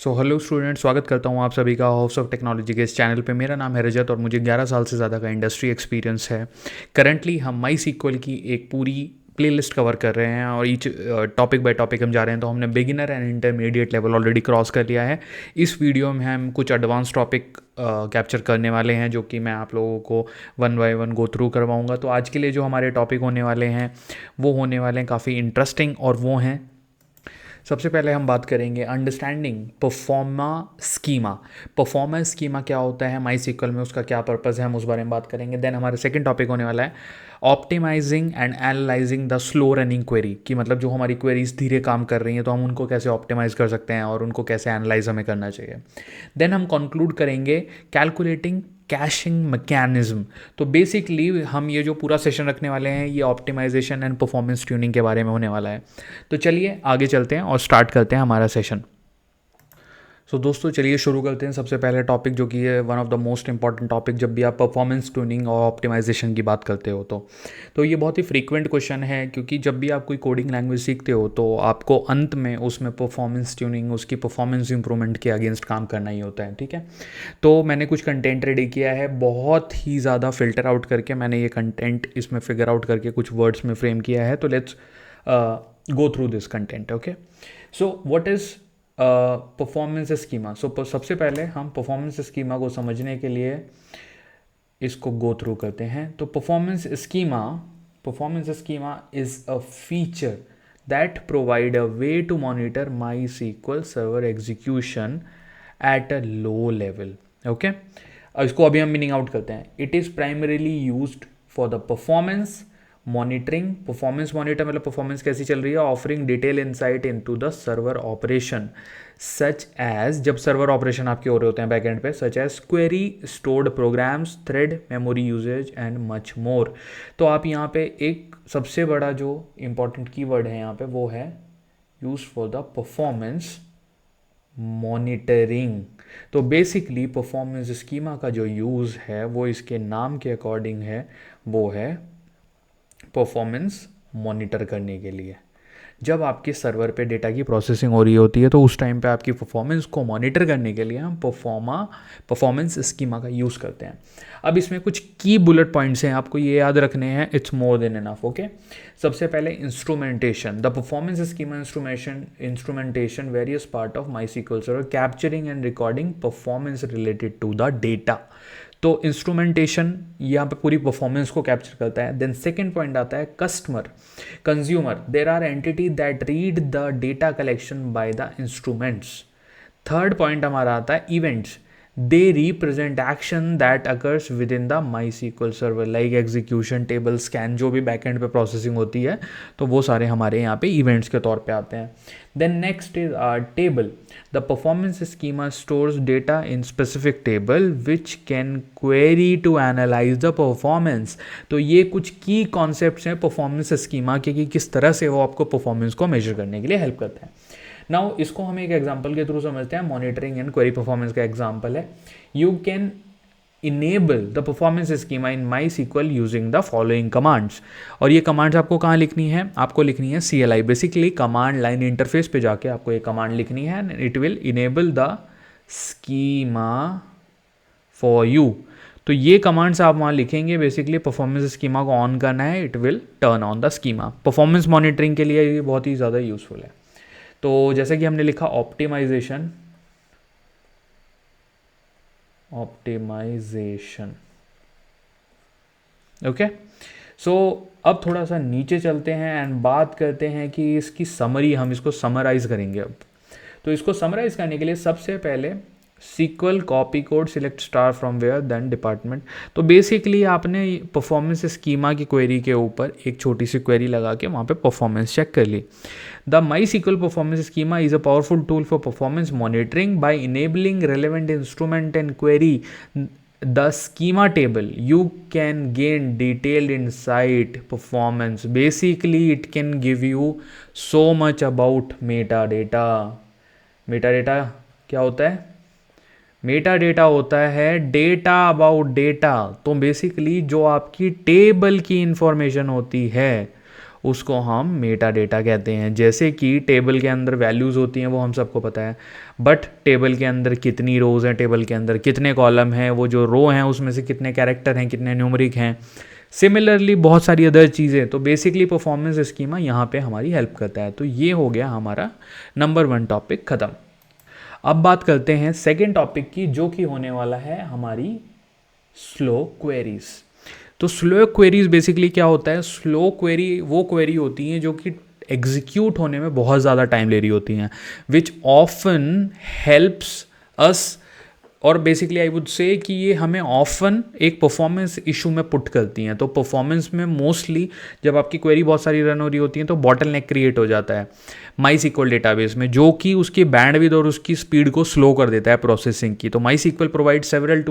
Hello student, स्वागत करता हूँ आप सभी का हाउस ऑफ टेक्नोलॉजी के इस चैनल पे। मेरा नाम है रजत और मुझे 11 साल से ज़्यादा का इंडस्ट्री एक्सपीरियंस है। करंटली हम माई सीक्वल की एक पूरी प्लेलिस्ट कवर कर रहे हैं और ईच टॉपिक बाय टॉपिक हम जा रहे हैं। तो हमने beginner and intermediate level already cross कर लिया है। इस वीडियो में हम कुछ एडवांस टॉपिक कैप्चर करने वाले हैं जो कि मैं आप लोगों को one by one go through करवाऊँगा। तो आज के लिए जो हमारे टॉपिक होने वाले हैं वो होने वाले हैं काफ़ी इंटरेस्टिंग, और वो हैं, सबसे पहले हम बात करेंगे understanding pro forma schema. Pro forma schema क्या होता है माई सीक्वल में, उसका क्या पर्पज़ है, हम उस बारे में बात करेंगे। देन हमारा सेकंड टॉपिक होने वाला है optimising and analysing the slow running query, कि मतलब जो हमारी क्वेरीज धीरे काम कर रही हैं तो हम उनको कैसे ऑप्टिमाइज कर सकते हैं और उनको कैसे एनालाइज हमें करना चाहिए। देन हम कंक्लूड करेंगे कैलकुलेटिंग कैशिंग मैकेनिज्म। तो बेसिकली हम ये जो पूरा सेशन रखने वाले हैं ये ऑप्टिमाइजेशन एंड परफॉर्मेंस ट्यूनिंग के बारे में होने वाला है। तो चलिए आगे चलते हैं और स्टार्ट करते हैं हमारा सेशन। दोस्तों चलिए शुरू करते हैं। सबसे पहले टॉपिक जो कि है one of the most important topic जब भी आप परफॉर्मेंस ट्यूनिंग और ऑप्टिमाइजेशन की बात करते हो तो ये बहुत ही फ्रीक्वेंट क्वेश्चन है, क्योंकि जब भी आप कोई कोडिंग लैंग्वेज सीखते हो तो आपको अंत में उसमें परफॉर्मेंस ट्यूनिंग, उसकी परफॉर्मेंस इंप्रूवमेंट के अगेंस्ट काम करना ही होता है। ठीक है, तो मैंने कुछ कंटेंट रेडी किया है, बहुत ही ज़्यादा फिल्टर आउट करके मैंने ये कंटेंट इसमें फिगर आउट करके कुछ वर्ड्स में फ्रेम किया है। तो let's go through this content. Okay, so what is performance schema. सबसे पहले हम परफॉर्मेंस स्कीमा को समझने के लिए इसको गो थ्रू करते हैं। तो performance schema is a feature that provide a way to monitor MySQL server execution at a low level. Okay, इसको अभी हम मीनिंग आउट करते हैं। It is primarily used for the performance monitoring. Performance monitor मतलब performance कैसी चल रही है, offering detail insight into the server operation such as, जब सर्वर ऑपरेशन आपके हो रहे होते हैं बैकएंड पे, such as query, stored programmes, thread, memory usage and much more. तो आप यहाँ पे एक सबसे बड़ा जो इंपॉर्टेंट कीवर्ड है यहाँ पे वो है use for the performance monitoring. तो बेसिकली परफॉर्मेंस स्कीमा का जो यूज़ है वो इसके नाम के अकॉर्डिंग है, वो है परफॉर्मेंस मॉनिटर करने के लिए। जब आपके सर्वर पे डेटा की प्रोसेसिंग हो रही होती है तो उस टाइम पे आपकी परफॉर्मेंस को मॉनिटर करने के लिए हम परफॉर्मेंस स्कीमा का यूज़ करते हैं। अब इसमें कुछ की बुलेट पॉइंट्स हैं, आपको ये याद रखने हैं। It's more than enough. Okay, सबसे पहले instrumentation. The performance schema instrumentation various part of MySQL server capturing and recording performance related to the data. तो इंस्ट्रूमेंटेशन यहाँ पे पूरी परफॉर्मेंस को कैप्चर करता है। देन सेकेंड पॉइंट आता है customer consumer. There are entity that read the data collection by the instruments. Third point हमारा आता है events. They represent action that occurs within the MySQL server, like execution, table, scan, जो भी backend पे processing होती है तो वो सारे हमारे यहाँ पे इवेंट्स के तौर पे आते हैं। Then next is table. The performance schema stores data in specific table which can query to analyse the performance. तो ये कुछ की कॉन्सेप्ट्स हैं परफॉर्मेंस स्कीमा के कि किस तरह से वो आपको परफॉर्मेंस को मेजर करने के लिए हेल्प करता है। नाउ इसको हम एक एग्जांपल के थ्रू समझते हैं। मॉनिटरिंग एंड क्वेरी परफॉर्मेंस का एग्जांपल है, you can enable the performance schema in MySQL using the following commands. और ये कमांड्स आपको कहाँ लिखनी है, आपको लिखनी है CLI, basically command line interface पे जाके आपको ये कमांड लिखनी है। It will enable the schema for you. तो ये कमांड्स आप वहाँ लिखेंगे, बेसिकली परफॉर्मेंस स्कीमा को ऑन करना है, it will turn on the schema. Performance monitoring के लिए ये बहुत ही ज़्यादा यूजफुल है। तो जैसे कि हमने लिखा ऑप्टिमाइजेशन, ओके। सो अब थोड़ा सा नीचे चलते हैं एंड बात करते हैं कि इसकी समरी, हम इसको समराइज करेंगे अब। तो इसको समराइज करने के लिए सबसे पहले SQL copy code select star from where then department. तो बेसिकली आपने परफॉर्मेंस स्कीमा की क्वेरी के ऊपर एक छोटी सी क्वेरी लगा के वहाँ पे परफॉर्मेंस चेक कर ली। The MySQL performance schema is a powerful tool for performance monitoring by enabling relevant instrument and query the schema table. You can gain detailed insight performance. Basically it can give you so much about metadata. metadata क्या होता है, Meta data होता है data about data. तो basically जो आपकी table की information होती है उसको हम मेटा डेटा कहते हैं। जैसे कि टेबल के अंदर वैल्यूज़ होती हैं वो हम सबको पता है, बट टेबल के अंदर कितनी रोज़ हैं, टेबल के अंदर कितने कॉलम हैं, वो जो रो हैं उसमें से कितने कैरेक्टर हैं, कितने न्यूमरिक हैं, सिमिलरली बहुत सारी अदर चीज़ें। तो बेसिकली परफॉर्मेंस स्कीमा यहाँ पे हमारी हेल्प करता है। तो ये हो गया हमारा नंबर 1 टॉपिक ख़त्म। अब बात करते हैं सेकेंड टॉपिक की, जो कि होने वाला है हमारी स्लो क्वेरीज। तो स्लो क्वेरीज बेसिकली क्या होता है? स्लो क्वेरी वो क्वेरी होती हैं जो कि एग्जीक्यूट होने में बहुत ज़्यादा टाइम ले रही होती हैं, विच ऑफन हेल्प्स अस, और बेसिकली आई वुड से कि ये हमें ऑफन एक परफॉर्मेंस इशू में पुट करती हैं। तो परफॉर्मेंस में मोस्टली जब आपकी क्वेरी बहुत सारी रन हो रही होती हैं तो बॉटल नेक क्रिएट हो जाता है MySQL डेटाबेस में, जो कि उसकी बैंडविड्थ और उसकी स्पीड को स्लो कर देता है प्रोसेसिंग की। तो MySQL provide several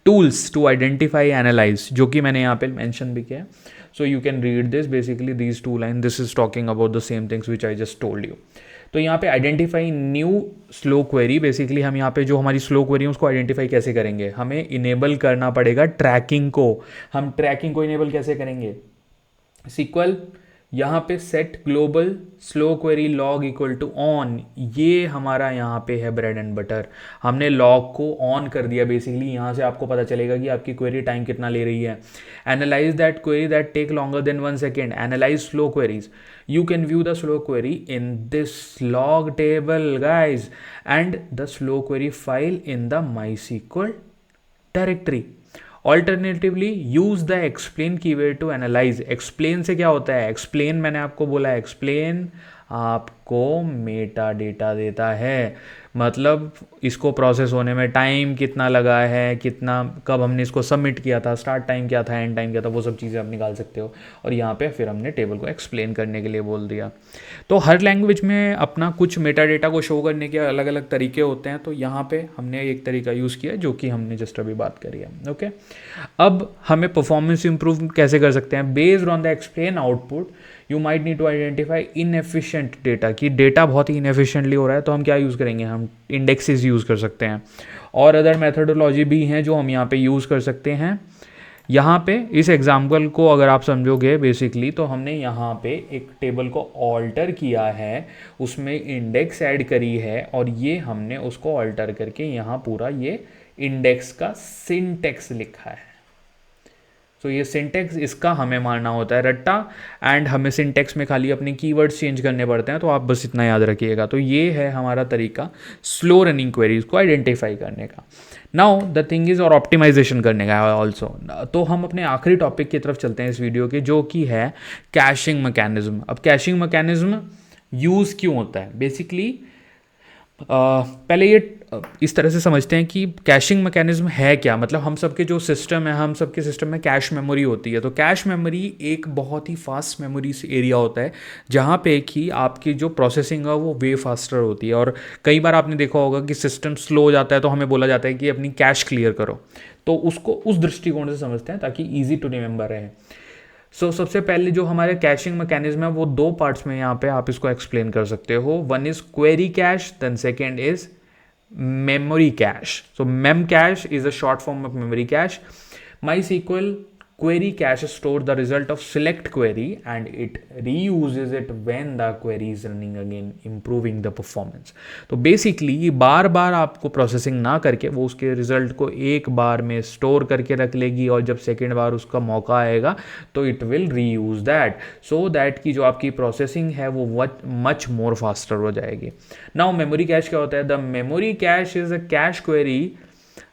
tools to identify analyse, जो कि मैंने यहाँ पे मेंशन भी किया है। So you can read this, basically these 2 line, this is talking about the same things which I just told you. तो यहाँ पे identify new slow query, basically हम यहाँ पे जो हमारी स्लो क्वेरी है उसको आइडेंटिफाई कैसे करेंगे? हमें इनेबल करना पड़ेगा ट्रैकिंग को। हम ट्रैकिंग को इनेबल कैसे करेंगे? SQL यहाँ पे set global slow query log equal to on, ये हमारा यहाँ पे है ब्रेड एंड बटर। हमने लॉग को ऑन कर दिया, बेसिकली यहाँ से आपको पता चलेगा कि आपकी क्वेरी टाइम कितना ले रही है। Analyse that query that take longer than 1 second, analyse slow queries, you can view the slow query in this log table guys, and the slow query file in the MySQL directory. Alternatively use the explain keyword to analyze. explain से क्या होता है? explain मैंने आपको बोला है, explain आपको Meta data देता है, मतलब इसको प्रोसेस होने में टाइम कितना लगा है, कितना कब हमने इसको सबमिट किया था, स्टार्ट टाइम क्या था, एंड टाइम क्या था, वो सब चीज़ें आप निकाल सकते हो। और यहाँ पे फिर हमने टेबल को एक्सप्लेन करने के लिए बोल दिया। तो हर लैंग्वेज में अपना कुछ मेटा डेटा को शो करने के अलग अलग तरीके होते हैं। तो यहाँ पे हमने एक तरीका यूज़ किया जो कि हमने जस्ट अभी बात करी है। ओके, अब हमें परफॉर्मेंस इंप्रूव कैसे कर सकते हैं? Based on the explain output you might need to identify inefficient data, कि डेटा बहुत ही इनएफिशिएंटली हो रहा है, तो हम क्या यूज़ करेंगे? हम इंडेक्सेस यूज़ कर सकते हैं, और अदर मेथडोलॉजी भी हैं जो हम यहाँ पे यूज़ कर सकते हैं। यहाँ पे इस एग्जाम्पल को अगर आप समझोगे बेसिकली, तो हमने यहाँ पे एक टेबल को ऑल्टर किया है, उसमें इंडेक्स ऐड करी है, और ये हमने उसको ऑल्टर करके यहाँ पूरा ये इंडेक्स का सिंटेक्स लिखा है। तो ये सिंटेक्स इसका हमें मारना होता है रट्टा, एंड हमें सिंटेक्स में खाली अपने कीवर्ड्स चेंज करने पड़ते हैं। तो आप बस इतना याद रखिएगा। तो ये है हमारा तरीका स्लो रनिंग क्वेरीज को आइडेंटिफाई करने का। नाउ द थिंग इज, और ऑप्टिमाइजेशन करने का ऑल्सो। तो हम अपने आखिरी टॉपिक की तरफ चलते हैं इस वीडियो के, जो कि है कैशिंग मैकेनिज्म। अब कैशिंग मैकेनिज्म यूज़ क्यों होता है? बेसिकली पहले ये इस तरह से समझते हैं कि कैशिंग मैकेनिज्म है क्या। मतलब हम सबके जो सिस्टम है, हम सबके सिस्टम में कैश मेमोरी होती है। तो कैश मेमोरी एक बहुत ही फास्ट मेमोरी एरिया होता है, जहाँ पे कि आपकी जो प्रोसेसिंग है वो वे फास्टर होती है। और कई बार आपने देखा होगा कि सिस्टम स्लो हो जाता है तो हमें बोला जाता है कि अपनी कैश क्लियर करो। तो उसको उस दृष्टिकोण से समझते हैं ताकि ईजी टू रिमेंबर रहे। सबसे पहले जो हमारे कैशिंग मैकेनिज्म है वो 2 पार्ट्स में यहाँ पे आप इसको एक्सप्लेन कर सकते हो। One is query cache, then second is memory cache. So mem cache is a short form of memory cache. MySQL query cache stores the result of select query and it reuses it when the query is running again, improving the performance. तो basically ये बार बार आपको processing ना करके वो उसके result को एक बार में स्टोर करके रख लेगी, और जब सेकेंड बार उसका मौका आएगा तो it will reuse that, so that की जो आपकी प्रोसेसिंग है वो मच मोर फास्टर हो जाएगी। नाउ मेमोरी कैश क्या होता है? The memory cache is a cash query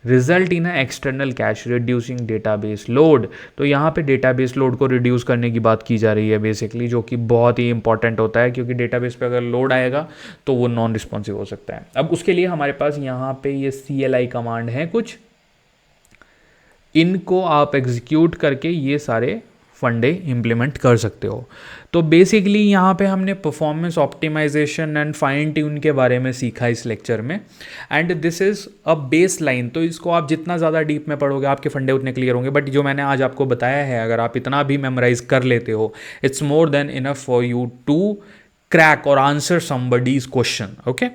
result in external cash reducing database load. तो यहाँ पे डेटाबेस लोड को रिड्यूस करने की बात की जा रही है बेसिकली, जो कि बहुत ही इंपॉर्टेंट होता है, क्योंकि डेटाबेस पे अगर लोड आएगा तो वो नॉन रिस्पॉन्सिव हो सकता है। अब उसके लिए हमारे पास यहाँ पे ये CLI कमांड है कुछ, इनको आप एग्जीक्यूट करके ये सारे फंडे इम्प्लीमेंट कर सकते हो। तो बेसिकली यहाँ पे हमने performance optimisation and fine tune के बारे में सीखा इस लेक्चर में, and this is a baseline. तो इसको आप जितना ज़्यादा डीप में पढ़ोगे आपके फंडे उतने क्लियर होंगे। बट जो मैंने आज आपको बताया है, अगर आप इतना भी मेमोराइज कर लेते हो, it's more than enough for you to crack और answer somebody's question. Okay,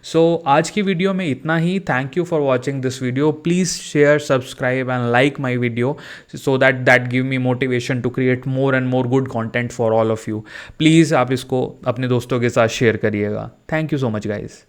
so आज की वीडियो में इतना ही. Thank you for watching this video. Please share, subscribe and like my video so that give me motivation to create more and more good content for all of you. Please आप इसको अपने दोस्तों के साथ share करिएगा. Thank you so much guys.